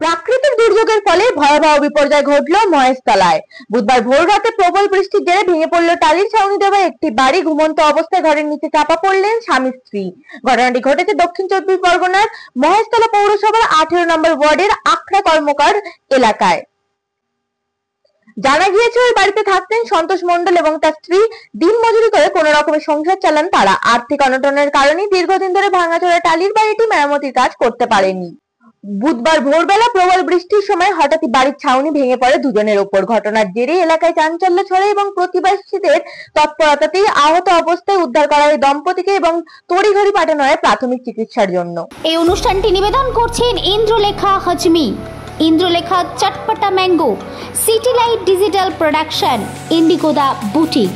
প্রাকৃতিক দুর্যোগের ফলে ভয়াবহ বিপর্যয় ঘটল মহেশতলায়। বুধবার ভোর রাতে প্রবল বৃষ্টির জেরে ভেঙে পড়ল টালির ছাউনি দেওয়া একটি বাড়ি। ঘুমন্ত অবস্থায় ঘরের নিচে চাপা পড়লেন স্বামী স্ত্রী। ঘটনাটি ঘটেছে দক্ষিণ চব্বিশ পরগনার মহেশতলা পৌরসভার 18 নম্বর ওয়ার্ডের আখড়া কর্মকার এলাকায়। জানা গিয়েছে ওই বাড়িতে থাকতেন সন্তোষ মণ্ডল এবং তার স্ত্রী। দিন মজুরি করে কোন রকমের সংসার চালান তারা। আর্থিক অনটনের কারণে দীর্ঘদিন ধরে ভাঙাচোরা টালির বাড়িটি মেরামতির কাজ করতে পারেনি। বুধবার ভোরবেলা প্রবল বৃষ্টির সময় হঠাৎই বাড়ির ছাউনি ভেঙে পড়ে দুজনের ওপর। ঘটনার জেরে এলাকায় চাঞ্চল্য ছড়ায় এবং প্রতিবেশীদের তৎপরতাতেই আহত অবস্থায় উদ্ধার করা হয় দম্পতিকে এবং তড়িঘড়ি পাঠানো হয় প্রাথমিক চিকিৎসার জন্য। এই অনুষ্ঠানটি নিবেদন করছেন Indralekha Hajmi, Indralekha Chatpata mango, city light digital production, ইন্ডিগোদা বুটিক।